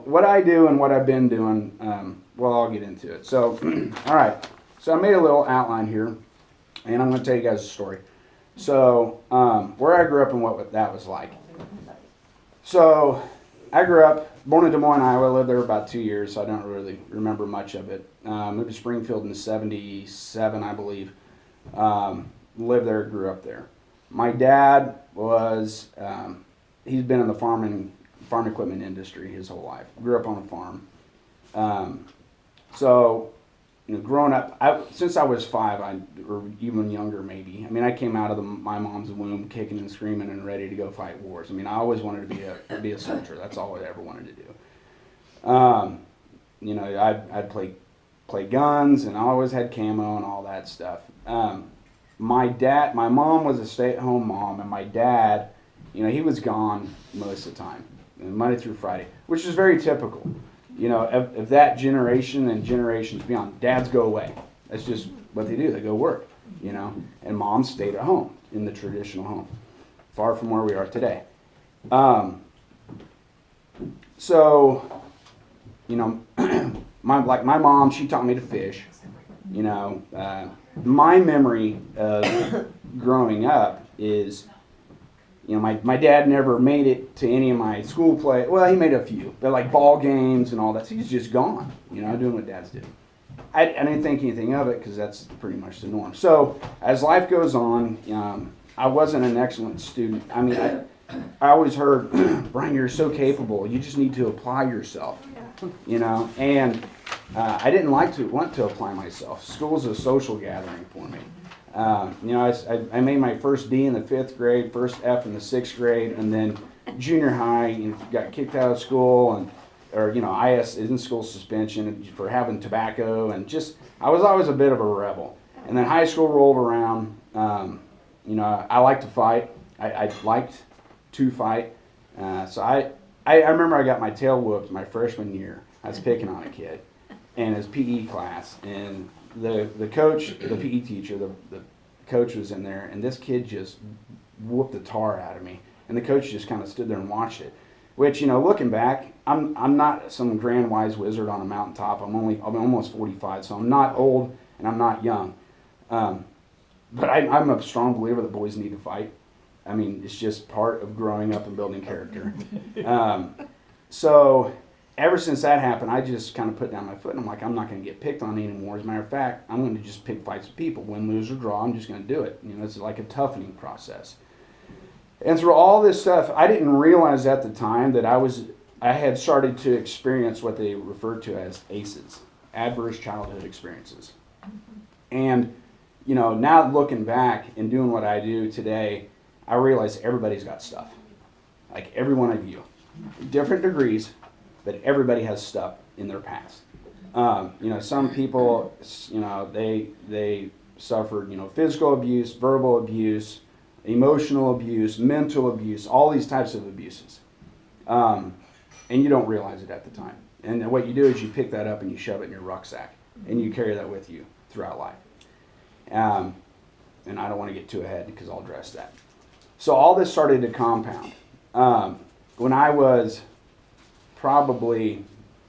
what I do and what I've been doing, well, I'll get into it. So, all right. So I made a little outline here, and I'm going to tell you guys a story. So, where I grew up and what that was like. So, I grew up, born in Des Moines, Iowa, lived there about 2 years, so I don't really remember much of it. Moved to Springfield in '77, I believe. Lived there, grew up there. My dad was, he's been in the farm equipment industry his whole life. Grew up on a farm. So, growing up, since I was 5, or even younger maybe, I came out of my mom's womb kicking and screaming and ready to go fight wars. I always wanted to be a soldier. That's all I ever wanted to do. I'd play guns, and I always had camo and all that stuff. My mom was a stay-at-home mom, and my dad, he was gone most of the time, Monday through Friday, which is very typical. Of that generation and generations beyond, dads go away. That's just what they do. They go work, and moms stayed at home in the traditional home, far from where we are today. So, my mom, she taught me to fish. My memory of growing up is, my dad never made it to any of my school play. Well, he made a few, but like ball games and all that. So he's just gone, doing what dads do. I didn't think anything of it because that's pretty much the norm. So as life goes on, I wasn't an excellent student. I always heard, Brian, you're so capable. You just need to apply yourself, And I didn't want to apply myself. School's a social gathering for me. I made my first D in the 5th grade, first F in the 6th grade, and then junior high, got kicked out of school, IS in school suspension for having tobacco, and I was always a bit of a rebel. And then high school rolled around. I like to fight. I liked to fight. So I remember I got my tail whooped my freshman year. I was picking on a kid in his PE class, and the coach, the PE teacher, the coach was in there, and this kid just whooped the tar out of me, and the coach just kind of stood there and watched it. Which, looking back, I'm not some grand wise wizard on a mountaintop. I'm almost 45, so I'm not old and I'm not young. But I'm a strong believer that boys need to fight. It's just part of growing up and building character. So ever since that happened, I just kind of put down my foot, and I'm like, I'm not going to get picked on anymore. As a matter of fact, I'm going to just pick fights with people. Win, lose, or draw, I'm just going to do it. It's like a toughening process. And through all this stuff, I didn't realize at the time that I had started to experience what they refer to as ACEs, adverse childhood experiences. And, now looking back and doing what I do today, I realize everybody's got stuff. Like every one of you. Different degrees, but everybody has stuff in their past. Some people, they suffered, physical abuse, verbal abuse, emotional abuse, mental abuse, all these types of abuses. And you don't realize it at the time. And what you do is you pick that up and you shove it in your rucksack, and you carry that with you throughout life. And I don't want to get too ahead because I'll address that. So all this started to compound. When I was probably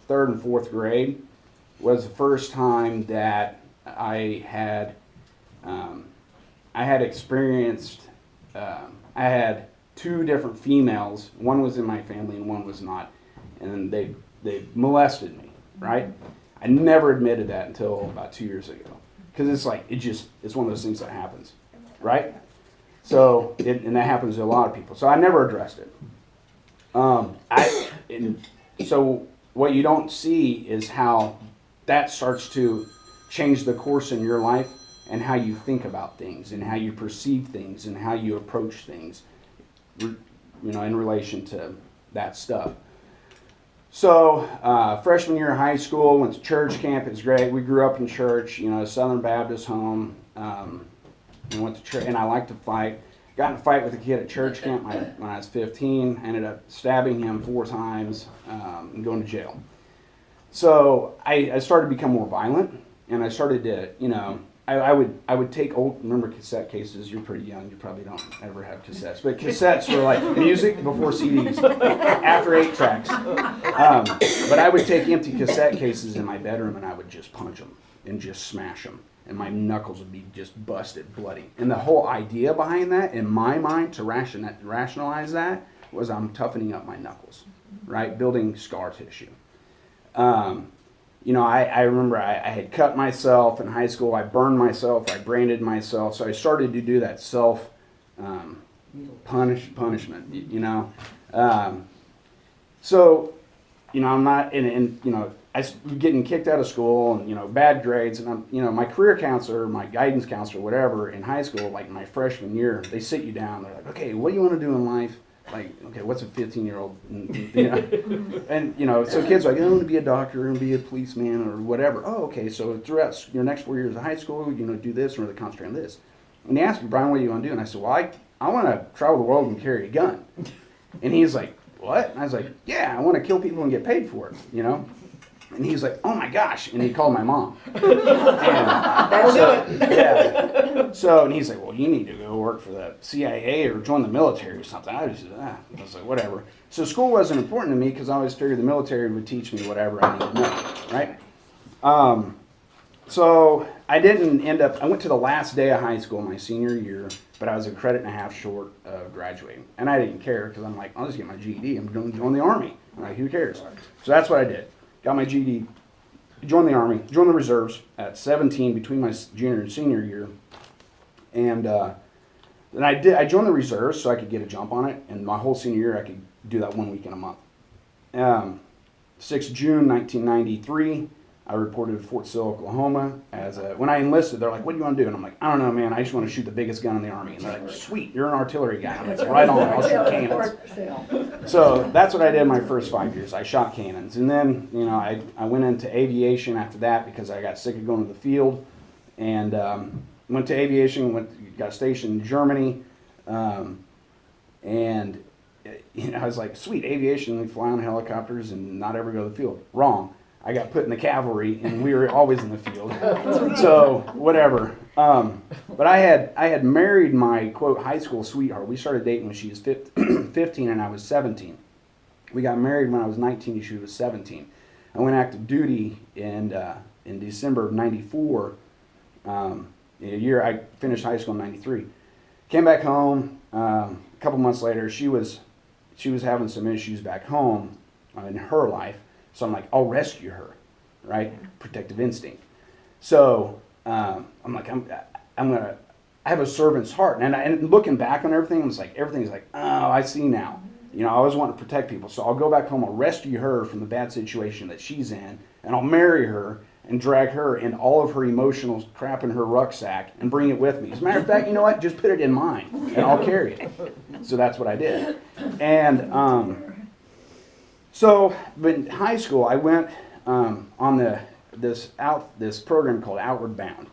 3rd and 4th grade was the first time that I had experienced, I had 2 different females. One was in my family and one was not. And they molested me, right? I never admitted that until about 2 years ago. Because it's one of those things that happens, right? So, and that happens to a lot of people. So I never addressed it. So what you don't see is how that starts to change the course in your life and how you think about things and how you perceive things and how you approach things, in relation to that stuff. So freshman year of high school, went to church camp. It was great. We grew up in church, Southern Baptist home. And went to church, and I like to fight. Got in a fight with a kid at church camp when I was 15. Ended up stabbing him 4 times and going to jail. So I started to become more violent, and I started to, I would take old, remember cassette cases, you're pretty young, you probably don't ever have cassettes, but cassettes were like music before CDs, after 8 tracks. But I would take empty cassette cases in my bedroom and I would just punch them and just smash them. And my knuckles would be just busted, bloody. And the whole idea behind that, in my mind, to rationalize that, was I'm toughening up my knuckles, right? Building scar tissue. You know, I remember I had cut myself in high school. I burned myself. I branded myself. So I started to do that self punishment. You know, so you know I'm not and you know I getting kicked out of school and you know bad grades and I'm you know my career counselor, my guidance counselor, whatever in high school, like my freshman year, they sit you down. They're like, okay, what do you want to do in life? Like, okay, what's a 15-year-old? You know? And, you know, so kids are like, I want to be a doctor and be a policeman or whatever. Oh, okay, so throughout your next 4 years of high school, you know, do this or really concentrate on this. And he asked me, Brian, what do you want to do? And I said, well, I want to travel the world and carry a gun. And he's like, what? And I was like, yeah, I want to kill people and get paid for it, you know? And he's like, oh my gosh. And he called my mom. That'll do it. Yeah. So, and he's like, well, you need to go work for the CIA or join the military or something. I was like, whatever. So school wasn't important to me because I always figured the military would teach me whatever I needed to know, right? So I didn't end up, I went to the last day of high school my senior year, but I was a credit and a half short of graduating. And I didn't care because I'm like, I'll just get my GED. I'm going to join the Army. I'm like, who cares? So that's what I did. Got my GED, joined the Army, joined the reserves at 17 between my junior and senior year. And then I joined the reserves so I could get a jump on it. And my whole senior year, I could do that 1 weekend a month. 6th June 1993, I reported to Fort Sill, Oklahoma. When I enlisted, they're like, what do you want to do? And I'm like, I don't know, man. I just want to shoot the biggest gun in the Army. And they're like, sweet, you're an artillery guy. I'm like, right on, I'll shoot cannons. So that's what I did my first 5 years. I shot cannons. And then, you know, I went into aviation after that because I got sick of going to the field. And went to aviation, got stationed in Germany. And you know, I was like, sweet, aviation, we fly on helicopters and not ever go to the field. Wrong. I got put in the cavalry, and we were always in the field. So whatever. But I had married my quote high school sweetheart. We started dating when she was 15 and I was 17. We got married when I was 19 and she was 17. I went active duty in December of '94. A year I finished high school in '93. Came back home. A couple months later, she was having some issues back home in her life. So I'm like, I'll rescue her, right? Protective instinct. So I'm like, I have a servant's heart. And looking back on everything, it's like, everything's like, oh, I see now. You know, I always want to protect people. So I'll go back home, I'll rescue her from the bad situation that she's in, and I'll marry her and drag her and all of her emotional crap in her rucksack and bring it with me. As a matter of fact, you know what? Just put it in mine, and I'll carry it. So that's what I did. And but in high school, I went on this program called Outward Bound,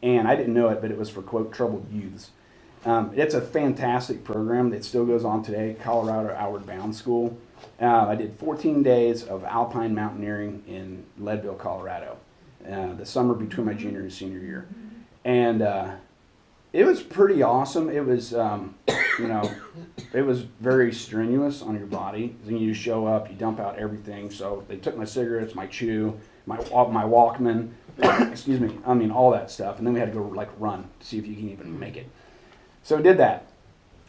and I didn't know it, but it was for quote troubled youths. It's a fantastic program that still goes on today, Colorado Outward Bound School. I did 14 days of alpine mountaineering in Leadville, Colorado, the summer between my junior and senior year, and it was pretty awesome. It was, you know, it was very strenuous on your body. Then you show up, you dump out everything. So they took my cigarettes, my chew, my Walkman, excuse me, I mean all that stuff. And then we had to go like run to see if you can even make it. So we did that.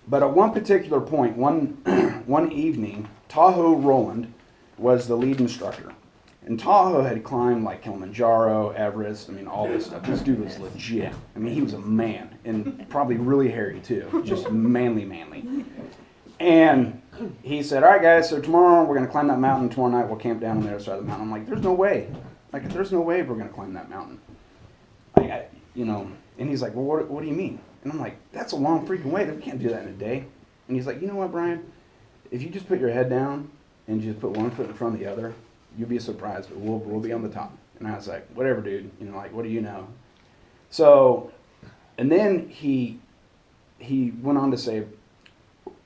But at one particular point, one evening, Tahoe Roland was the lead instructor. And Tahoe had climbed like Kilimanjaro, Everest, I mean all this stuff. This dude was legit. I mean he was a man, and probably really hairy too, just manly. And he said, all right guys, so tomorrow we're going to climb that mountain. Tomorrow night we'll camp down on the other side of the mountain. I'm like, there's no way. Like, there's no way we're going to climb that mountain. You know, and he's like, well, what do you mean? And I'm like, that's a long freaking way. We can't do that in a day. And he's like, you know what, Brian? If you just put your head down and just put one foot in front of the other, you'll be surprised, but we'll be on the top. And I was like, whatever, dude. You know, like, what do you know? So, and then he went on to say,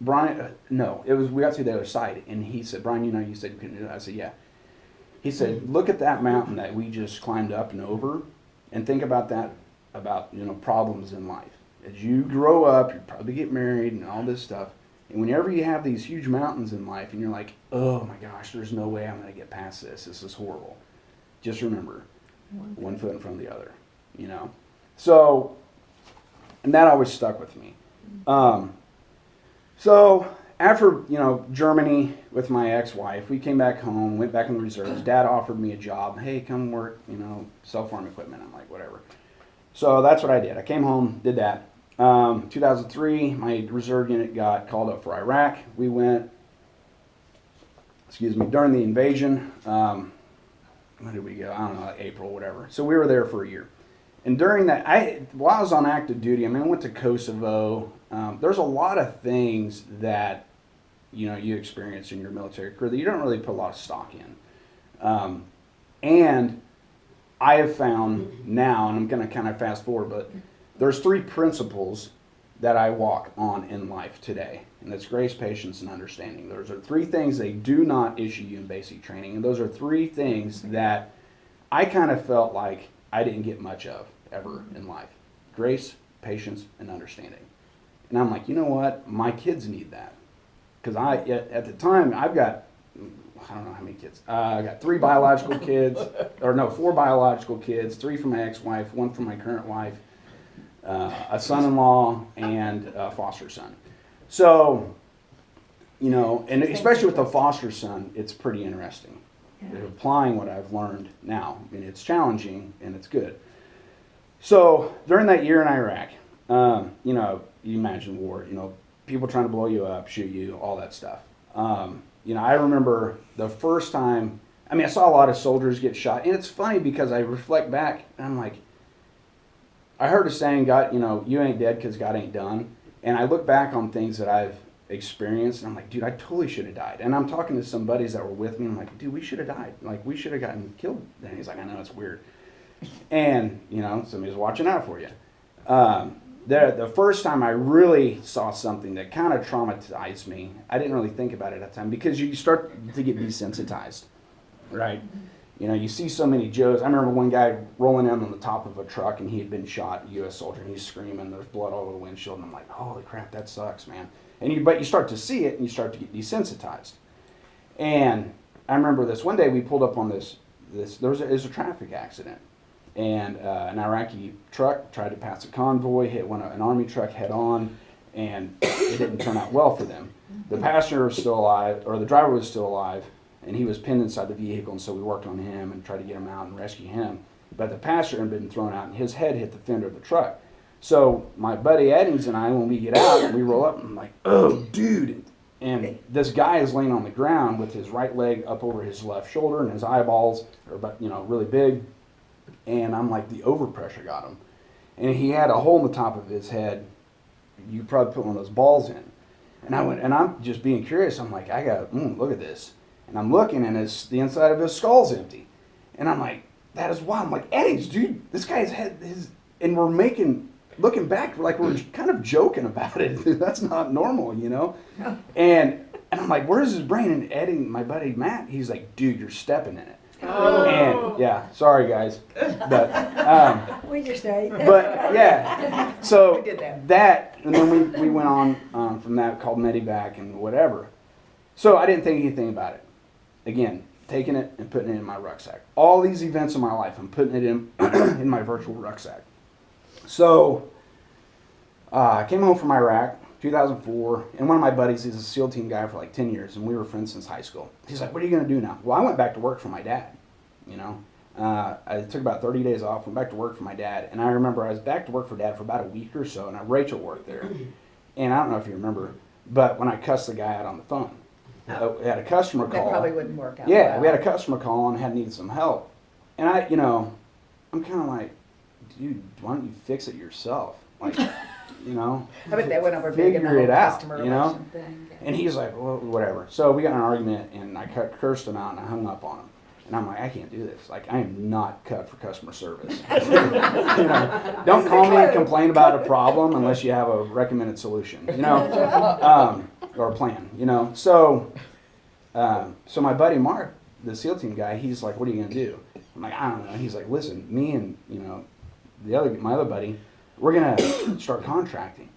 Brian, we got to the other side, and he said, Brian, you know, you said you couldn't do that. I said, yeah. He said, look at that mountain that we just climbed up and over, and think about that about, you know, problems in life. As you grow up, you probably get married and all this stuff. And whenever you have these huge mountains in life and you're like, oh my gosh, there's no way I'm going to get past this. This is horrible. Just remember, one foot in front of the other, you know. So, and that always stuck with me. So after, you know, Germany with my ex-wife, we came back home, went back in the reserves. Dad offered me a job. Hey, come work, you know, sell farm equipment. I'm like, whatever. So that's what I did. I came home, did that. 2003, my reserve unit got called up for Iraq. We went, during the invasion. When did we go? I don't know, like April, whatever. So we were there for a year. And during that, while I was on active duty, I mean, I went to Kosovo. There's a lot of things that, you know, you experience in your military career that you don't really put a lot of stock in. And I have found now, and I'm going to kind of fast forward, but there's 3 principles that I walk on in life today. And that's grace, patience, and understanding. Those are 3 things they do not issue you in basic training. And those are 3 things that I kind of felt like I didn't get much of ever in life. Grace, patience, and understanding. And I'm like, you know what? My kids need that. Because at the time, I've got, I don't know how many kids. I got 3 biological kids, or no, 4 biological kids, 3 from my ex-wife, 1 from my current wife, a son-in-law, and a foster son. So, you know, and especially with the foster son, it's pretty interesting. Yeah. Applying what I've learned now. I mean, it's challenging and it's good. So during that year in Iraq, you know, you imagine war, you know, people trying to blow you up, shoot you, all that stuff. You know, I remember the first time, I mean, I saw a lot of soldiers get shot, and it's funny because I reflect back and I'm like, I heard a saying, God, you know, you ain't dead because God ain't done. And I look back on things that I've experienced, and I'm like, dude, I totally should have died. And I'm talking to some buddies that were with me, and I'm like, dude, we should have died. Like, we should have gotten killed. And he's like, I know, it's weird. And, you know, somebody's watching out for you. The first time I really saw something that kind of traumatized me, I didn't really think about it at the time, because you start to get desensitized, right? You know, you see so many Joes. I remember one guy rolling in on the top of a truck, and he had been shot, U.S. soldier, and he's screaming. There's blood all over the windshield, and I'm like, holy crap, that sucks, man. But you start to see it, and you start to get desensitized. And I remember this one day we pulled up on there was a traffic accident, and an Iraqi truck tried to pass a convoy, hit an army truck head on, and it didn't turn out well for them. The passenger was still alive, or the driver was still alive, and he was pinned inside the vehicle, and so we worked on him and tried to get him out and rescue him. But the passenger had been thrown out, and his head hit the fender of the truck. So my buddy Eddings and I, when we get out and we roll up, I'm like, oh, dude. And this guy is laying on the ground with his right leg up over his left shoulder, and his eyeballs are, you know, really big. And I'm like, the overpressure got him. And he had a hole in the top of his head. You probably put one of those balls in. And I went, and I'm just being curious. I'm like, look at this. And I'm looking, and the inside of his skull's empty. And I'm like, that is wild. I'm like, Eddings, dude, this guy's head, and we're looking back, like we're kind of joking about it. That's not normal, you know? And I'm like, where's his brain? And Eddie, my buddy Matt, he's like, dude, you're stepping in it. Oh. And yeah, sorry guys, but We just ate. but yeah, so We did that, and then we went on from that, called Medivac and whatever. So I didn't think anything about it. Again, taking it and putting it in my rucksack. All these events in my life, I'm putting it in in my virtual rucksack. So I came home from Iraq, 2004, and one of my buddies is a SEAL team guy for like 10 years, and we were friends since high school. He's like, what are you going to do now? Well, I went back to work for my dad, you know. I took about 30 days off, went back to work for my dad, and I remember I was back to work for Dad for about a week or so, and Rachel worked there. And I don't know if you remember, but when I cussed the guy out on the phone, we had a customer call. That probably wouldn't work out. Yeah, well. we had a customer call and had needed some help. And I'm kind of like, dude, why don't you fix it yourself? Like, you know, I bet that went over big in the figure it whole out, customer you know? relation thing. And he's like, well, whatever. So we got in an argument, and I cursed him out, and I hung up on him. And I'm like, I can't do this. Like, I am not cut for customer service. You know, don't call me and complain about a problem unless you have a recommended solution, you know, or a plan, you know. So my buddy Mark, the SEAL team guy, he's like, what are you going to do? I'm like, I don't know. He's like, listen, me and, you know, my other buddy, we're gonna start contracting.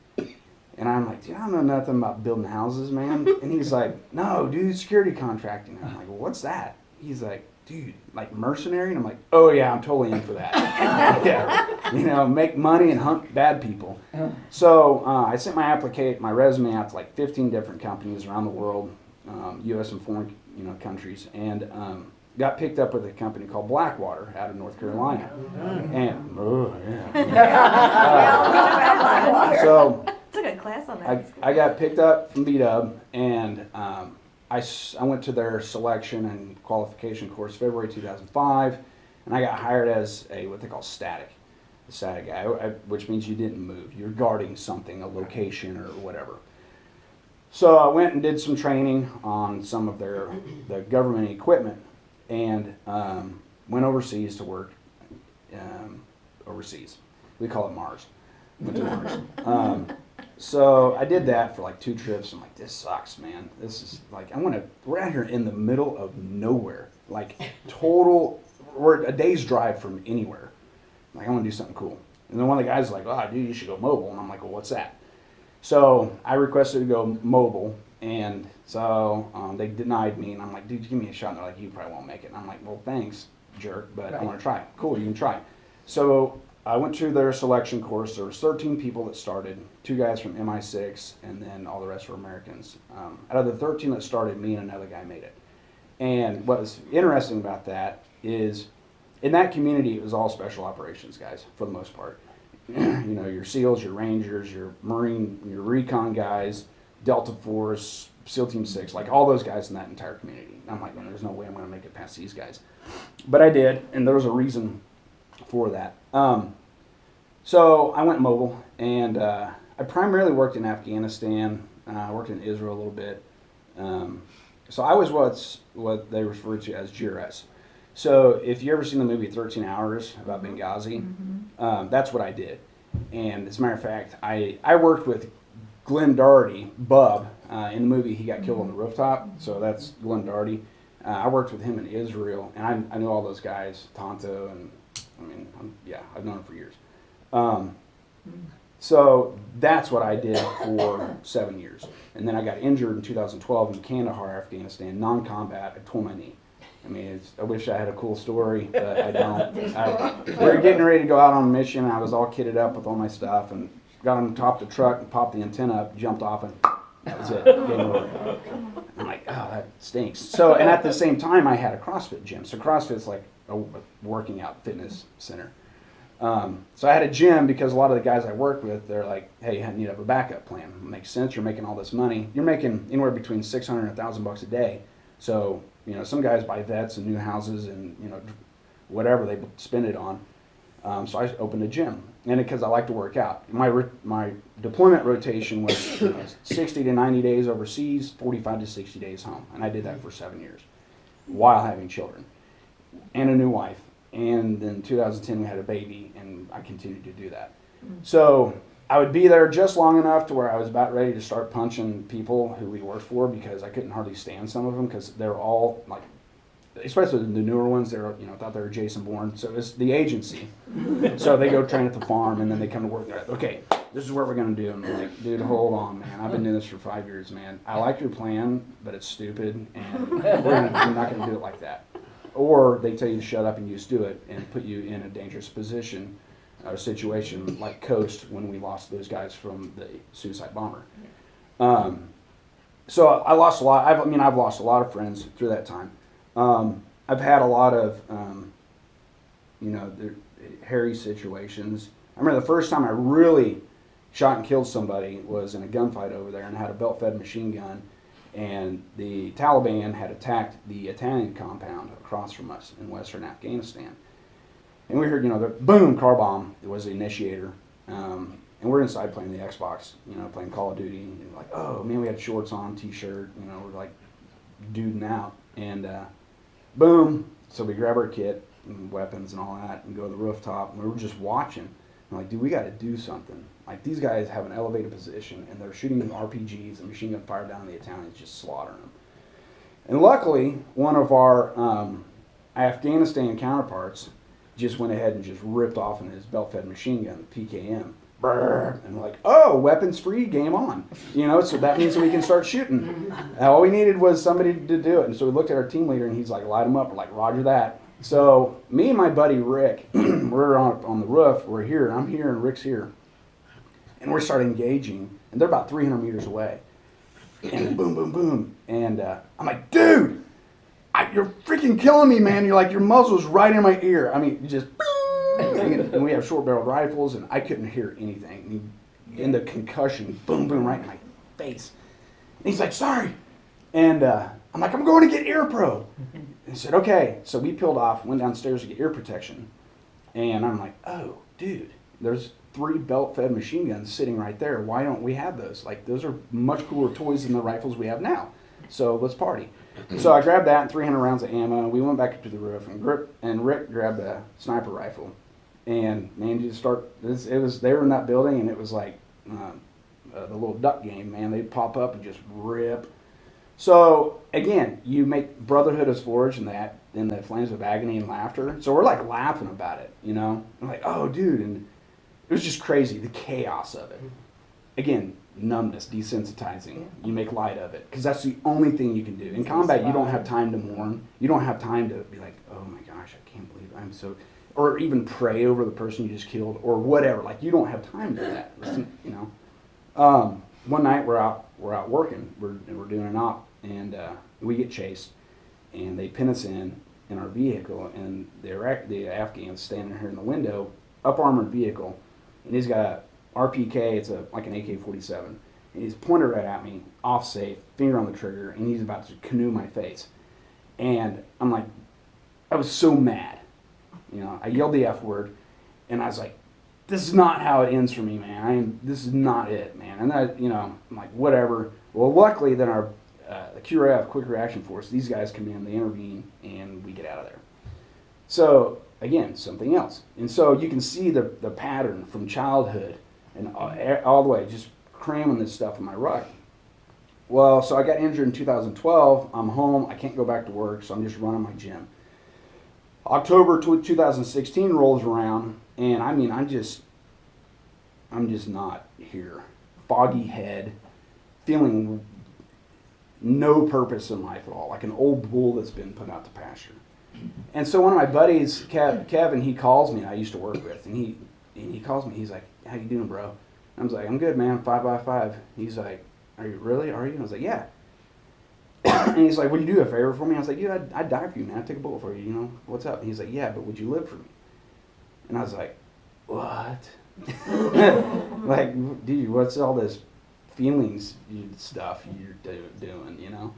And I'm like, dude, I don't know nothing about building houses, man. And he's like, no, dude, security contracting. I'm like, well, what's that? He's like, dude, like mercenary? And I'm like, oh yeah, I'm totally in for that. Yeah, make money and hunt bad people. So I sent my resume out to like 15 different companies around the world, U.S. and foreign, countries, and got picked up with a company called Blackwater out of North Carolina. And so took a class on that. I got picked up from B-Dub, and I went to their selection and qualification course February 2005, and I got hired as what they call a static guy, which means you didn't move. You're guarding something, a location or whatever. So I went and did some training on some of the government equipment, and went overseas to work overseas. We call it Mars. Went to Mars. So I did that for like 2 trips. I'm like, this sucks, man. This is like, we're out here in the middle of nowhere. Like we're a day's drive from anywhere. Like, I want to do something cool. And then one of the guys is like, oh, dude, you should go mobile. And I'm like, well, what's that? So I requested to go mobile. And so they denied me. And I'm like, dude, give me a shot. And they're like, you probably won't make it. And I'm like, well, thanks, jerk, but I want to try. Cool, you can try. So I went to their selection course. There was 13 people that started, 2 guys from MI6, and then all the rest were Americans. Out of the 13 that started, me and another guy made it. And what was interesting about that is, in that community, it was all special operations guys, for the most part. Your SEALs, your Rangers, your Marine, your Recon guys, Delta Force, SEAL Team 6, like all those guys in that entire community. I'm like, man, there's no way I'm going to make it past these guys. But I did, and there was a reason for that. So I went mobile, and I primarily worked in Afghanistan. I worked in Israel a little bit. So I was what they refer to as GRS. So if you ever seen the movie 13 Hours about Benghazi, that's what I did. And as a matter of fact, I worked with Glenn Doherty, Bub, in the movie. He got killed on the rooftop, so that's Glenn Doherty. I worked with him in Israel, and I knew all those guys, Tonto, and I've known him for years. So that's what I did for 7 years. And then I got injured in 2012 in Kandahar, Afghanistan, non-combat. I tore my knee. I mean, I wish I had a cool story, but I don't. We were getting ready to go out on a mission. I was all kitted up with all my stuff and got on the top of the truck and popped the antenna up, jumped off, and that was it. Game over. I'm like, oh, that stinks. So, and at the same time, I had a CrossFit gym. So CrossFit's like a working out fitness center. So I had a gym because a lot of the guys I work with, they're like, hey, you need to have a backup plan. It makes sense. You're making all this money. You're making anywhere between $600 and $1,000 a day. So, some guys buy vets and new houses and, whatever they spend it on. So I opened a gym, and because I like to work out. My deployment rotation was 60 to 90 days overseas, 45 to 60 days home. And I did that for 7 years while having children and a new wife. And then 2010 we had a baby, and I continued to do that. So I would be there just long enough to where I was about ready to start punching people who we worked for, because I couldn't hardly stand some of them, because they were all like, especially the newer ones, they were, thought they were Jason Bourne. So it's the agency. So they go train at the farm, and then they come to work, and they're like, okay, this is what we're going to do. And I'm like, dude, hold on, man. I've been doing this for 5 years, man. I like your plan, but it's stupid, and we're not going to do it like that. Or they tell you to shut up and you just do it and put you in a dangerous position or situation like Coast when we lost those guys from the suicide bomber. So I lost a lot. I've lost a lot of friends through that time. I've had a lot of, hairy situations. I remember the first time I really shot and killed somebody was in a gunfight over there, and I had a belt-fed machine gun. And the Taliban had attacked the Italian compound across from us in western Afghanistan. And we heard, the boom, car bomb. It was the initiator. And we're inside playing the Xbox, playing Call of Duty. And like, oh, man, we had shorts on, T-shirt, we're like duding out. And boom, so we grab our kit and weapons and all that and go to the rooftop. And we were just watching. I'm like, dude, we got to do something. Like, these guys have an elevated position, and they're shooting RPGs and machine gun fire down on the Italians, just slaughtering them. And luckily, one of our Afghanistan counterparts just went ahead and just ripped off in his belt-fed machine gun, PKM. Brrr. And we're like, oh, weapons free, game on. You know, so that means we can start shooting. And all we needed was somebody to do it. And so we looked at our team leader, and he's like, light him up. We're like, roger that. So me and my buddy Rick, we're on the roof. We're here. I'm here, and Rick's here. And we're starting engaging, and they're about 300 meters away. And boom, boom, boom. And I'm like, dude, you're freaking killing me, man. You're like, your muzzle's right in my ear. I mean, just... And we have short-barreled rifles, and I couldn't hear anything. And the concussion, boom, boom, right in my face. And he's like, sorry. And I'm like, I'm going to get ear pro. And he said, okay. So we peeled off, went downstairs to get ear protection. And I'm like, oh, dude, there's 3 belt-fed machine guns sitting right there. Why don't we have those? Like, those are much cooler toys than the rifles we have now. So let's party. So I grabbed that and 300 rounds of ammo. We went back up to the roof, and Rick grabbed a sniper rifle. And man, you start. It was they were in that building, and it was like the little duck game. Man, they'd pop up and just rip. So again, you make brotherhood is forged in the flames of agony and laughter. So we're like laughing about it, you know. I'm like, oh, dude, and it was just crazy, the chaos of it. Again, numbness, desensitizing. You make light of it because that's the only thing you can do. In combat, you don't have time to mourn. You don't have time to be like, oh my gosh, I can't believe I'm so. Or even pray over the person you just killed, or whatever. Like, you don't have time for that. You know. One night we're out working. We're doing an op, and we get chased, and they pin us in our vehicle, and the Afghan's standing here in the window, up armored vehicle, and he's got a RPK. It's like an AK-47, and he's pointed right at me, off safe, finger on the trigger, and he's about to canoe my face, and I'm like, I was so mad. You know, I yelled the F word, and I was like, this is not how it ends for me, man. This is not it, man. And I'm like, whatever. Well, luckily, then our the QRF, Quick Reaction Force, these guys come in, they intervene, and we get out of there. So, again, something else. And so you can see the pattern from childhood and all the way, just cramming this stuff in my ruck. Well, so I got injured in 2012. I'm home. I can't go back to work, so I'm just running my gym. October 2016 rolls around, and I mean, I'm just not here. Foggy head, feeling no purpose in life at all, like an old bull that's been put out to pasture. And so one of my buddies, Kevin, he calls me. I used to work with, and he calls me. He's like, "How you doing, bro?" I was like, "I'm good, man. 5x5." He's like, "Are you really? Are you?" And I was like, "Yeah." And he's like, "Would you do a favor for me?" I was like, "Yeah, I'd die for you, man. I'd take a bullet for you, you know. What's up?" And he's like, "Yeah, but would you live for me?" And I was like, "What?" Like, dude, what's all this feelings stuff you're doing, you know?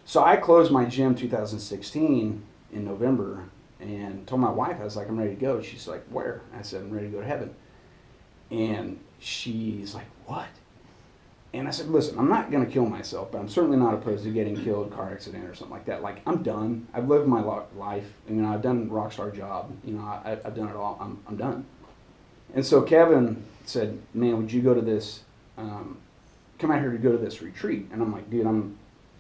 So I closed my gym 2016 in November and told my wife, I was like, "I'm ready to go." She's like, "Where?" I said, "I'm ready to go to heaven." And she's like, "What?" And I said, "Listen, I'm not going to kill myself, but I'm certainly not opposed to getting killed, car accident or something like that. Like, I'm done. I've lived my life. You know, I've done a rock star job. You know, I've done it all. I'm done." And so Kevin said, "Man, would you go to this, come out here to go to this retreat?" And I'm like, "Dude,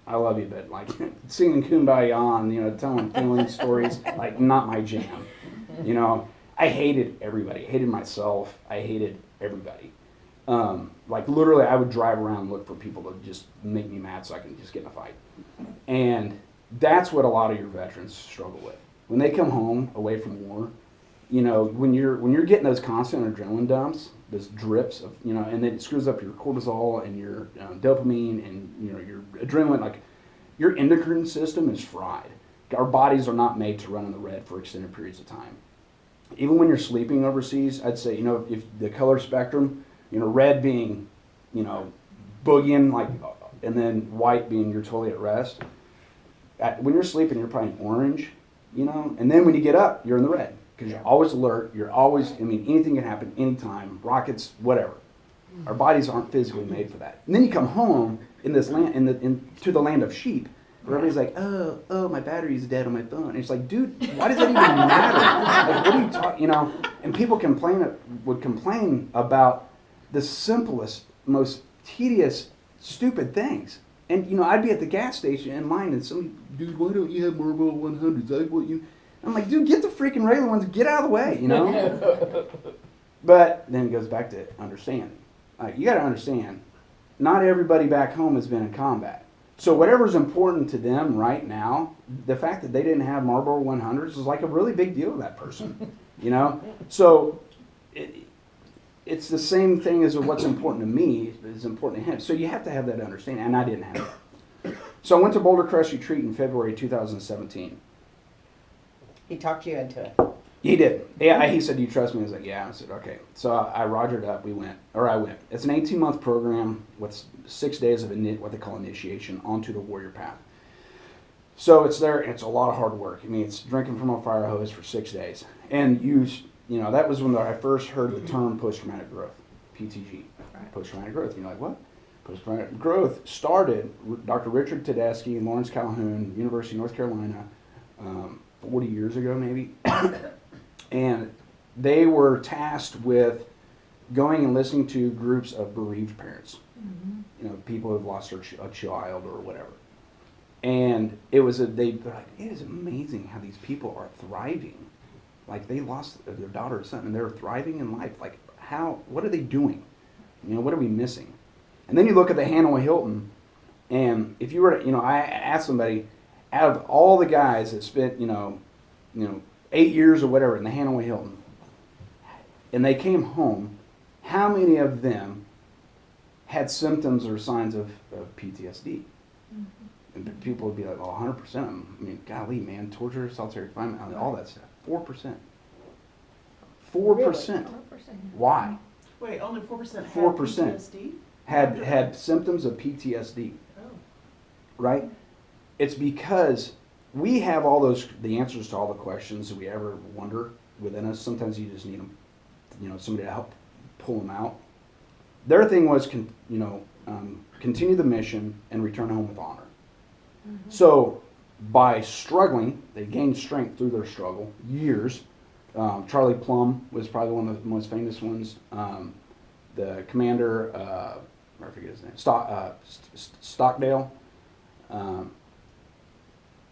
I love you, but like singing Kumbaya and, you know, telling feeling stories, like not my jam." You know, I hated everybody. I hated myself. I hated everybody. Like literally I would drive around and look for people to just make me mad so I can just get in a fight. And that's what a lot of your veterans struggle with. When they come home away from war, you know, when you're getting those constant adrenaline dumps, those drips of, you know, and then it screws up your cortisol and your dopamine and, you know, your adrenaline, like your endocrine system is fried. Our bodies are not made to run in the red for extended periods of time. Even when you're sleeping overseas, I'd say, you know, if the color spectrum, you know, red being, you know, boogieing, like, and then white being you're totally at rest. When you're sleeping, you're probably orange, you know, and then when you get up, you're in the red because you're always alert. You're always, I mean, anything can happen anytime, rockets, whatever. Our bodies aren't physically made for that. And then you come home in this land, to the land of sheep, where everybody's like, oh, my battery's dead on my phone. And it's like, dude, why does that even matter? Like, what are you talking, you know? And people would complain about the simplest, most tedious, stupid things. And, you know, I'd be at the gas station in line and somebody, "Dude, why don't you have Marlboro 100s? I want you." I'm like, dude, get the freaking regular ones, get out of the way, you know? But then it goes back to understanding. You got to understand, not everybody back home has been in combat. So whatever's important to them right now, the fact that they didn't have Marlboro 100s is like a really big deal to that person, you know? So it's the same thing as what's important to me is important to him. So you have to have that understanding, and I didn't have it. So I went to Boulder Crest Retreat in February 2017. He talked you into it. He did. Yeah, he said, "Do you trust me?" I was like, "Yeah." I said, "Okay." So I rogered up. I went. It's an 18-month program with 6 days of what they call initiation onto the Warrior PATHH. So it's there, and it's a lot of hard work. I mean, it's drinking from a fire hose for 6 days. And you know, that was when I first heard the term post-traumatic growth, PTG, post-traumatic growth. You're like, what? Post-traumatic growth started, Dr. Richard Tedeschi and Lawrence Calhoun, University of North Carolina, 40 years ago maybe. And they were tasked with going and listening to groups of bereaved parents, you know, people who have lost a child or whatever. And they're like, it is amazing how these people are thriving. Like they lost their daughter or something, and they're thriving in life. Like what are they doing? You know, what are we missing? And then you look at the Hanoi Hilton, and if you were to, you know, I asked somebody, out of all the guys that spent, you know, 8 years or whatever in the Hanoi Hilton, and they came home, how many of them had symptoms or signs of PTSD? And people would be like, well, 100% of them. I mean, golly, man, torture, solitary confinement, all that stuff. 4%. 4%. Why? Wait, only 4% had 4% PTSD? had symptoms of PTSD. Oh. Right? It's because we have the answers to all the questions that we ever wonder within us. Sometimes you just need them, you know, somebody to help pull them out. Their thing was, continue the mission and return home with honor. So by struggling, they gained strength through their struggle, years. Charlie Plum was probably one of the most famous ones. The commander, I forget his name, Stockdale.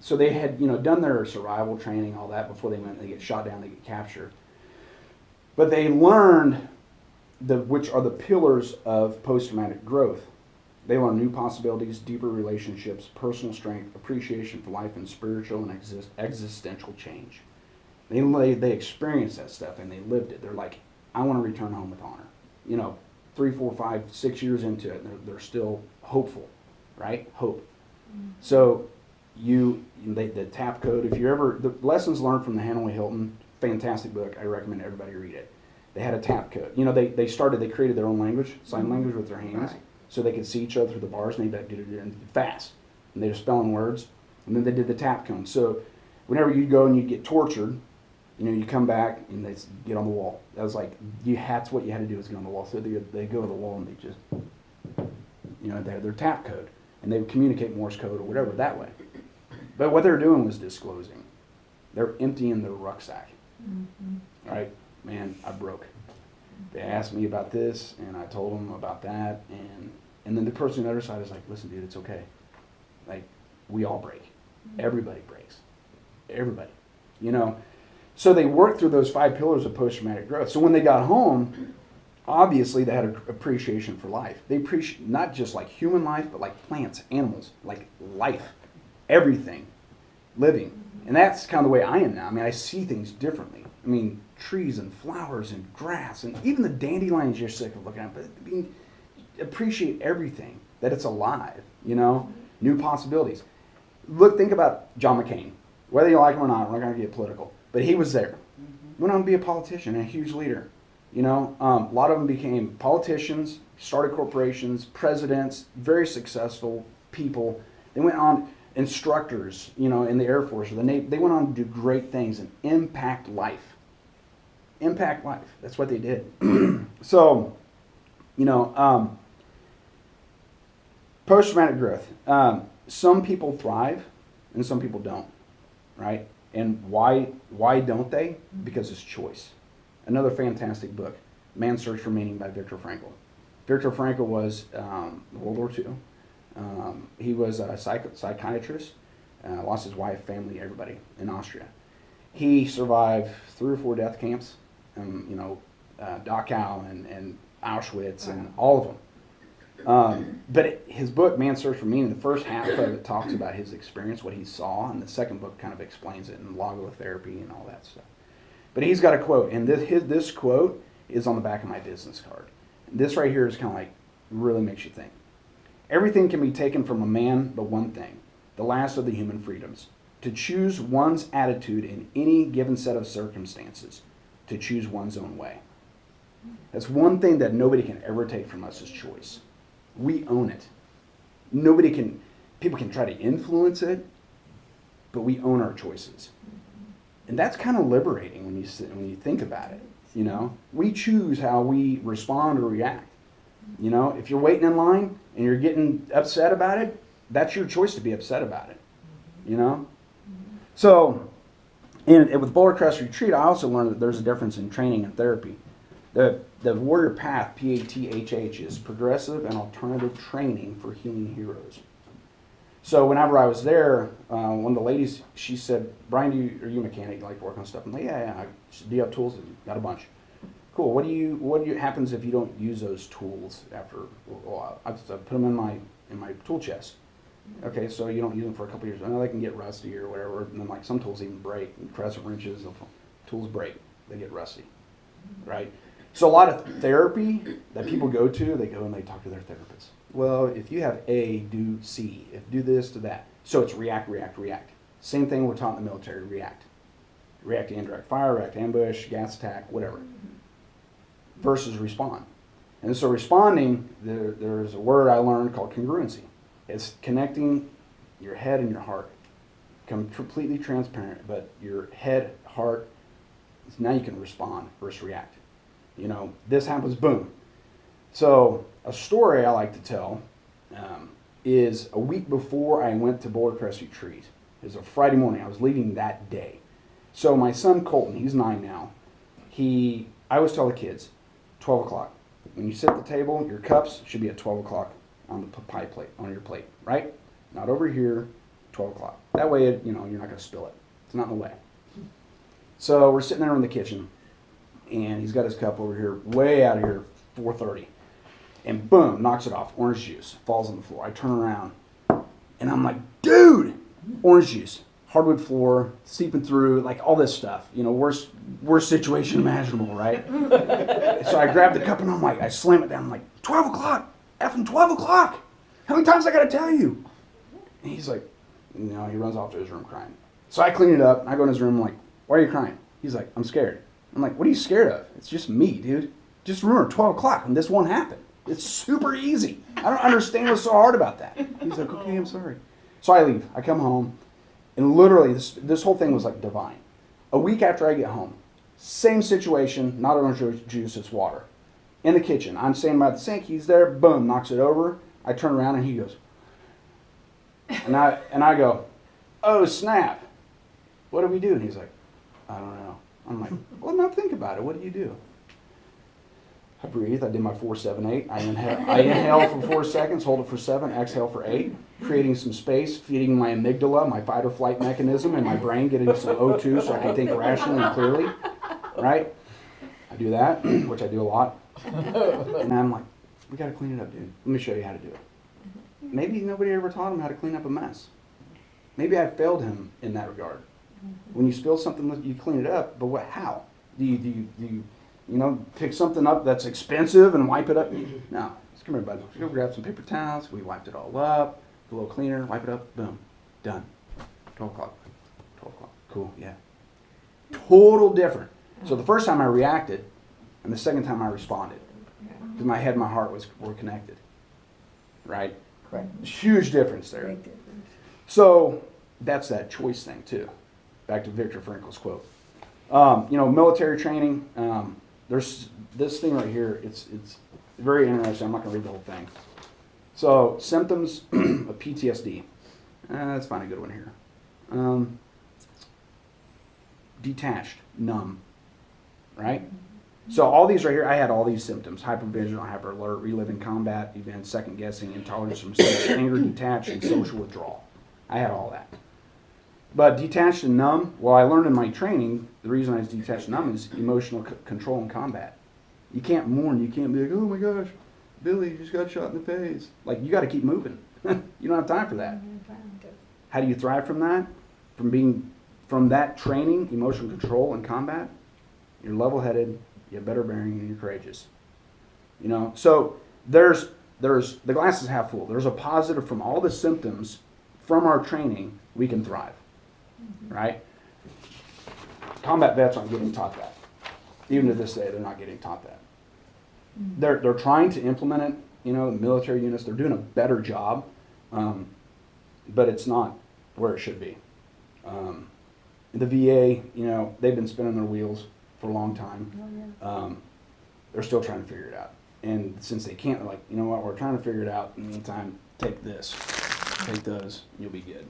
So they had, done their survival training, all that, before they get shot down, they get captured. But they learned which are the pillars of post-traumatic growth. They learn new possibilities, deeper relationships, personal strength, appreciation for life, and spiritual and existential change. They experienced that stuff and they lived it. They're like, I want to return home with honor. 3, 4, 5, 6 years into it, they're still hopeful, right? Hope. So the TAP code, the lessons learned from the Hanoi Hilton, fantastic book. I recommend everybody read it. They had a TAP code. They created their own language, sign language with their hands. Right. So they could see each other through the bars, and they'd do it fast. And they were spelling words. And then they did the tap cone. So whenever you'd go and you'd get tortured, you come back and they'd get on the wall. That was like, that's what you had to do, is get on the wall. So they go to the wall and they just, they had their tap code. And they would communicate Morse code or whatever that way. But what they were doing was disclosing. They're emptying their rucksack. All right, man, I broke. They asked me about this, and I told them about that, and then the person on the other side is like, listen, dude, it's okay. Like, we all break. Everybody breaks. Everybody. So they worked through those 5 pillars of post-traumatic growth. So when they got home, obviously they had an appreciation for life. They appreciate not just like human life, but like plants, animals, like life, everything, living. And that's kind of the way I am now. I mean, I see things differently. I mean, trees and flowers and grass and even the dandelions you're sick of looking at. But appreciate everything, that it's alive, new possibilities. Think about John McCain. Whether you like him or not, we're not going to get political. But he was there. Went on to be a politician and a huge leader. A lot of them became politicians, started corporations, presidents, very successful people. They went on, instructors, in the Air Force or the Navy. They went on to do great things and impact life. Impact life. That's what they did. So, post-traumatic growth. Some people thrive and some people don't, right? And why don't they? Because it's choice. Another fantastic book, Man's Search for Meaning by Viktor Frankl. Viktor Frankl was World War II. He was a psychiatrist, lost his wife, family, everybody in Austria. He survived 3 or 4 death camps, Dachau and Auschwitz and all of them. But his book, Man's Search for Meaning, the first half of it talks about his experience, what he saw, and the second book kind of explains it in logotherapy and all that stuff. But he's got a quote, and this quote is on the back of my business card. This right here is kind of like, really makes you think. Everything can be taken from a man but one thing, the last of the human freedoms, to choose one's attitude in any given set of circumstances, to choose one's own way. That's one thing that nobody can ever take from us is choice. We own it. People can try to influence it, but we own our choices. And that's kind of liberating when you think about it. We choose how we respond or react. If you're waiting in line and you're getting upset about it, that's your choice to be upset about it. So, with Boulder Crest Retreat, I also learned that there's a difference in training and therapy. The Warrior PATHH, PATHH, is progressive and alternative training for healing heroes. So whenever I was there, one of the ladies, she said, "Brian, are you a mechanic? You like to work on stuff?" I'm like, yeah. She said, "Do you have tools?" Got a bunch. Cool. What happens if you don't use those tools after a while? I put them in my tool chest. Okay, so you don't use them for a couple years. I know they can get rusty or whatever, and then like some tools even break. Crescent wrenches, tools break. They get rusty, right? So a lot of therapy that people go to, they go and they talk to their therapist. Well, if you have A, do C. If do this, do that. So it's react, react, react. Same thing we're taught in the military, react. React to indirect fire, react to ambush, gas attack, whatever. Versus respond. And so responding, there's a word I learned called congruency. It's connecting your head and your heart. Become completely transparent, but your head, heart, now you can respond versus react. This happens, boom. So a story I like to tell is a week before I went to Boulder Crest Retreat. It was a Friday morning. I was leaving that day. So my son Colton, he's 9 now. I always tell the kids, 12 o'clock. When you sit at the table, your cups should be at 12 o'clock on the pie plate, on your plate, right? Not over here, 12 o'clock. That way, you're not going to spill it. It's not in the way. So we're sitting there in the kitchen, and he's got his cup over here, way out of here, 4:30. And boom, knocks it off. Orange juice falls on the floor. I turn around, and I'm like, dude, orange juice, hardwood floor, seeping through, like all this stuff. Worst situation imaginable, right? So I grab the cup, and I'm like, I slam it down. I'm like, 12 o'clock, effing 12 o'clock. How many times I got to tell you? And he's like, he runs off to his room crying. So I clean it up. I go in his room. I'm like, why are you crying? He's like, I'm scared. I'm like, what are you scared of? It's just me, dude. Just remember, 12 o'clock, and this won't happen. It's super easy. I don't understand what's so hard about that. He's like, okay, I'm sorry. So I leave. I come home, and literally, this whole thing was like divine. A week after I get home, same situation, not orange juice, it's water. In the kitchen, I'm standing by the sink, he's there, boom, knocks it over. I turn around, and he goes, and I go, oh, snap. What do we do? And he's like, I don't know. I'm like, well, now think about it. What do you do? I breathe. I did my 4-7-8. I inhale for 4 seconds, hold it for 7, exhale for 8, creating some space, feeding my amygdala, my fight or flight mechanism, and my brain getting some O2 so I can think rationally and clearly. Right? I do that, which I do a lot. And I'm like, we got to clean it up, dude. Let me show you how to do it. Maybe nobody ever taught him how to clean up a mess. Maybe I failed him in that regard. When you spill something, you clean it up, but how? Do you pick something up that's expensive and wipe it up? No. Just come here, bud. Go grab some paper towels. We wiped it all up. A little cleaner. Wipe it up. Boom. Done. 12 o'clock. 12 o'clock. Cool. Yeah. Total different. So the first time I reacted, and the second time I responded, because my head and my heart were connected. Right? Correct. Huge difference there. Big difference. So that's that choice thing too. Back to Viktor Frankl's quote. Military training. There's this thing right here. It's very interesting. I'm not going to read the whole thing. So symptoms of PTSD. Let's find a good one here. Detached, numb. Right. So all these right here, I had all these symptoms: hypervigilant, hyper alert, reliving combat events, second guessing, intolerance from mistakes, anger, detached, and social withdrawal. I had all that. But detached and numb, well, I learned in my training, the reason I was detached and numb is emotional control in combat. You can't mourn. You can't be like, oh my gosh, Billy just got shot in the face. Like, you got to keep moving. You don't have time for that. How do you thrive from that? From that training, emotional control in combat? You're level-headed, you have better bearing, and you're courageous. You know, so there's the glass is half full. There's a positive from all the symptoms from our training. We can thrive, right? Combat vets aren't getting taught that. Even to this day, they're not getting taught that. They're trying to implement it. You know, the military units, they're doing a better job, but it's not where it should be. The VA, you know, they've been spinning their wheels for a long time. They're still trying to figure it out. And since they can't, they're like, you know what, we're trying to figure it out. In the meantime, take this, take those, and you'll be good.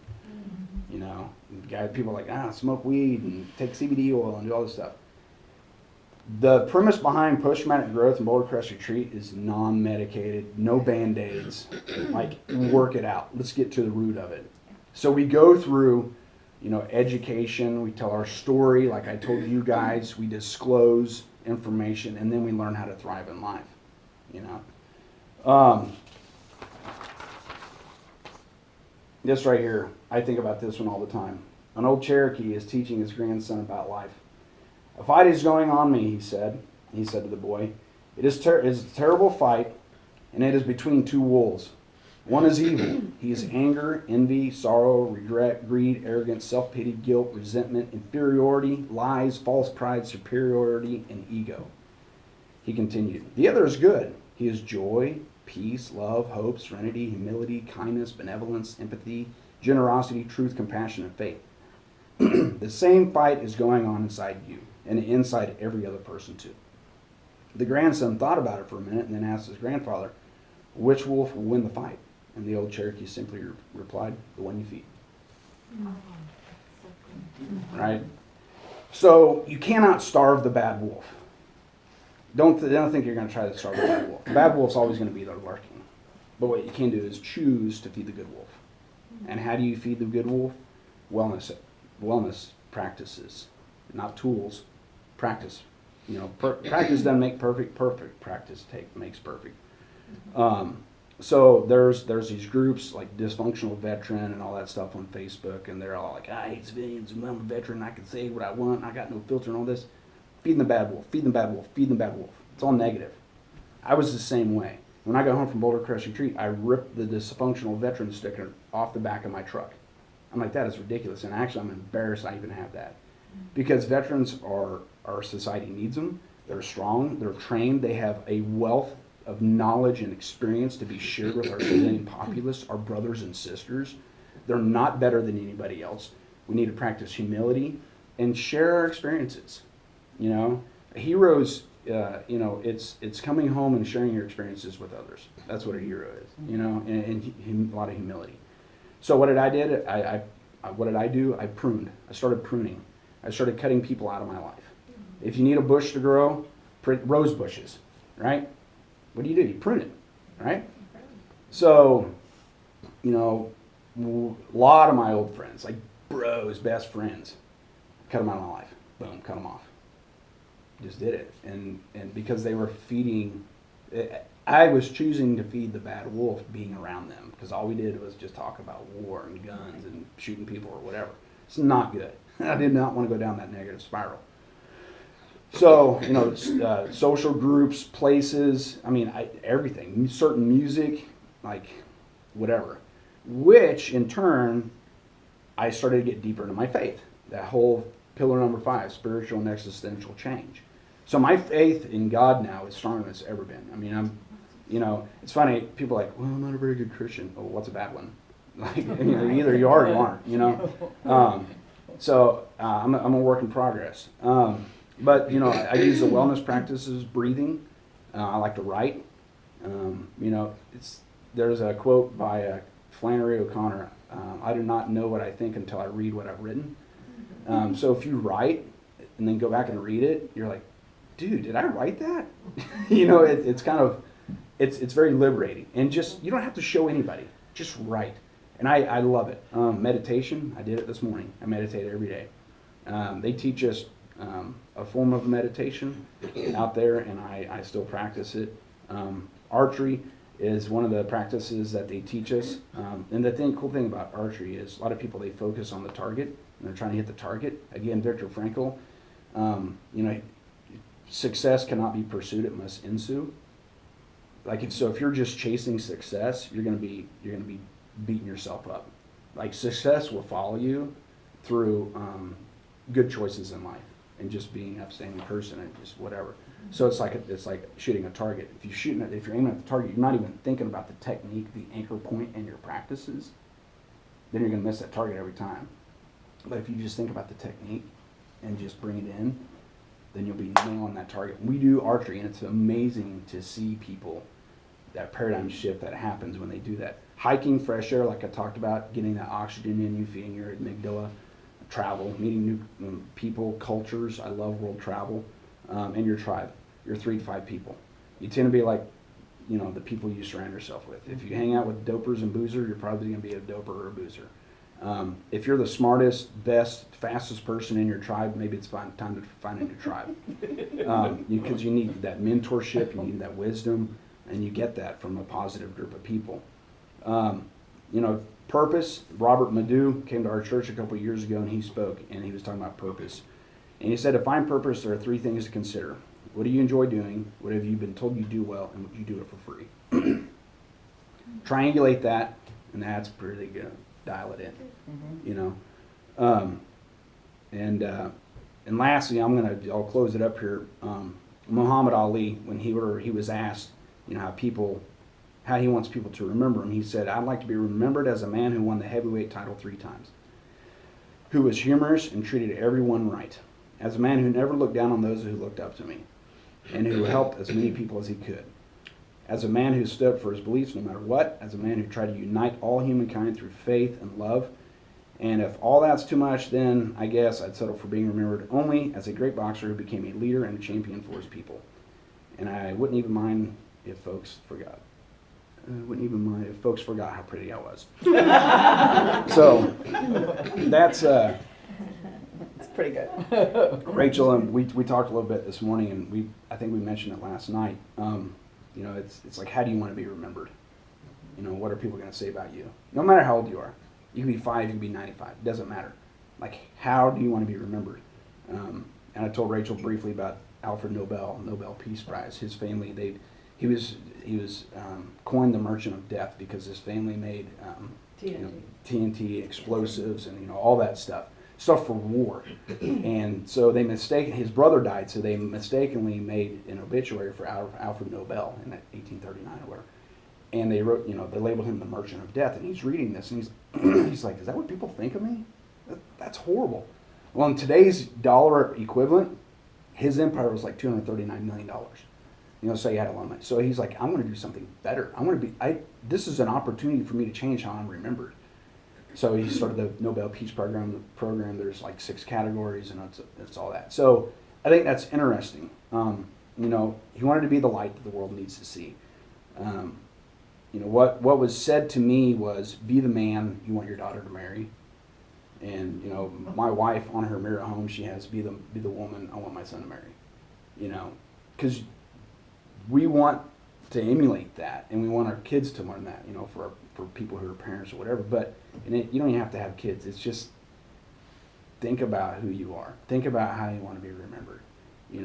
You know, people are like, smoke weed and take CBD oil and do all this stuff. The premise behind post-traumatic growth and Boulder Crest Retreat is non-medicated, no Band-Aids, like work it out. Let's get to the root of it. So we go through, you know, education, we tell our story like I told you guys, we disclose information, and then we learn how to thrive in life, you know. This right here, I think about this one all the time. An old Cherokee is teaching his grandson about life. A fight is going on me, he said to the boy. It is a terrible fight, and it is between two wolves. One is evil. He is anger, envy, sorrow, regret, greed, arrogance, self-pity, guilt, resentment, inferiority, lies, false pride, superiority, and ego. He continued. The other is good. He is joy, peace, love, hope, serenity, humility, kindness, benevolence, empathy, generosity, truth, compassion, and faith. The same fight is going on inside you and inside every other person too. The grandson thought about it for a minute and then asked his grandfather, which wolf will win the fight? And the old Cherokee simply replied, the one you feed. Right? So you cannot starve the bad wolf. Don't think you're going to try to starve the bad wolf. The bad wolf's always going to be there lurking. But what you can do is choose to feed the good wolf. And how do you feed the good wolf? Wellness practices, not tools. Practice. You know, practice doesn't make perfect. Perfect practice makes perfect. So there's these groups like Dysfunctional Veteran and all that stuff on Facebook, and they're all like, I hate civilians, and I'm a veteran, I can say what I want, I got no filter and all this. Feeding the bad wolf, feeding the bad wolf, feeding the bad wolf. It's all negative. I was the same way. When I got home from Boulder Crest Retreat, I ripped the Dysfunctional Veteran sticker off the back of my truck. I'm like, that is ridiculous, and actually I'm embarrassed I even have that. Because veterans our society needs them. They're strong, they're trained, they have a wealth of knowledge and experience to be shared with our civilian populace, our brothers and sisters. They're not better than anybody else. We need to practice humility and share our experiences. You know, heroes, you know, it's coming home and sharing your experiences with others. That's what a hero is, you know, and a lot of humility. So what did I do? I pruned. I started pruning. I started cutting people out of my life. If you need a bush to grow, rose bushes, right? What do? You prune it, right? So, you know, a lot of my old friends, like bros, best friends, cut them out of my life. Boom, cut them off. Just did it. And because they were feeding, I was choosing to feed the bad wolf being around them, because all we did was just talk about war and guns and shooting people or whatever. It's not good. I did not want to go down that negative spiral. So, you know, social groups, places, I mean, everything, certain music, like whatever, which in turn, I started to get deeper into my faith. That whole pillar number 5, spiritual and existential change. So my faith in God now is stronger than it's ever been. I mean, you know, it's funny, people are like, well, I'm not a very good Christian. Oh, what's a bad one? Like, you know, either you are or you aren't, you know. So I'm a work in progress. But, you know, I use the wellness practices, breathing. I like to write. You know, there's a quote by Flannery O'Connor. I do not know what I think until I read what I've written. So if you write and then go back and read it, you're like, dude, did I write that? You know, it's kind of, it's very liberating. And just, you don't have to show anybody. Just write. And I love it. Meditation, I did it this morning. I meditate every day. They teach us a form of meditation out there, and I still practice it. Archery is one of the practices that they teach us. And the cool thing about archery is a lot of people, they focus on the target, and they're trying to hit the target. Again, Viktor Frankl, success cannot be pursued, it must ensue. So if you're just chasing success, you're gonna be beating yourself up. Like, success will follow you through good choices in life and just being an upstanding person and just whatever. So it's like shooting a target. If you're aiming at the target, you're not even thinking about the technique, the anchor point, and your practices. Then you're gonna miss that target every time. But if you just think about the technique and just bring it in, then you'll be nailing that target. We do archery, and it's amazing to see people, that paradigm shift that happens when they do that. Hiking, fresh air, like I talked about, getting that oxygen in you, feeding your amygdala, travel, meeting new people, cultures. I love world travel, and your tribe, your 3 to 5 people. You tend to be like, the people you surround yourself with. If you hang out with dopers and boozers, you're probably going to be a doper or a boozer. If you're the smartest, best, fastest person in your tribe, maybe it's time to find a new tribe. Because you need that mentorship, you need that wisdom, and you get that from a positive group of people. Purpose. Robert Madu came to our church a couple of years ago, and he spoke, and he was talking about purpose. And he said, to find purpose, there are 3 things to consider. What do you enjoy doing? What have you been told you do well? And would you do it for free? Triangulate that, and that's pretty good. Dial it in, And lastly, I'll close it up here. Muhammad Ali, when he was asked, how he wants people to remember him, he said, "I'd like to be remembered as a man who won the heavyweight title 3 times, who was humorous and treated everyone right, as a man who never looked down on those who looked up to me, and who helped as many people as he could, as a man who stood up for his beliefs no matter what, as a man who tried to unite all humankind through faith and love. And if all that's too much, then I guess I'd settle for being remembered only as a great boxer who became a leader and a champion for his people. And I wouldn't even mind if folks forgot. How pretty I was." So that's It's pretty good. Rachel, and we talked a little bit this morning, and I think we mentioned it last night. It's like, how do you want to be remembered? What are people going to say about you? No matter how old you are. You can be 5, you can be 95. It doesn't matter. Like, how do you want to be remembered? And I told Rachel briefly about Alfred Nobel Peace Prize. His family, he was coined the Merchant of Death because his family made TNT, explosives, and all that stuff for war. And so his brother died, so they mistakenly made an obituary for Alfred Nobel in 1839 or whatever. And they wrote, they labeled him the Merchant of Death. And he's reading this, and he's like, "Is that what people think of me? That's horrible." Well, in today's dollar equivalent, his empire was like $239 million. So he had a lot of money. So he's like, "I'm going to do something better. This is an opportunity for me to change how I'm remembered." So he started the Nobel Peace Program. The program, there's like 6 categories, and it's all that. So I think that's interesting. He wanted to be the light that the world needs to see. What was said to me was, be the man you want your daughter to marry. And my wife, on her mirror at home, she has, be the woman I want my son to marry. Because we want to emulate that, and we want our kids to learn that. For people who are parents or whatever. But you don't even have to have kids. It's just, think about who you are. Think about how you want to be remembered. We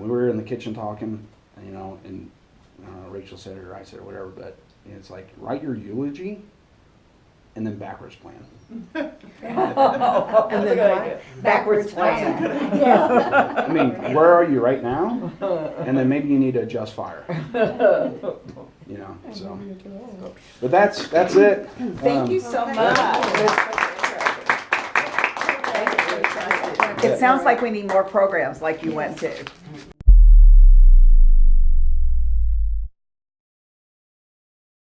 were in the kitchen talking, and Rachel said it or I said it or whatever, but it's like, write your eulogy and then backwards plan. And then backwards plan. I mean, where are you right now? And then maybe you need to adjust fire. So. But that's it. Thank you so much. It sounds like we need more programs like you went to.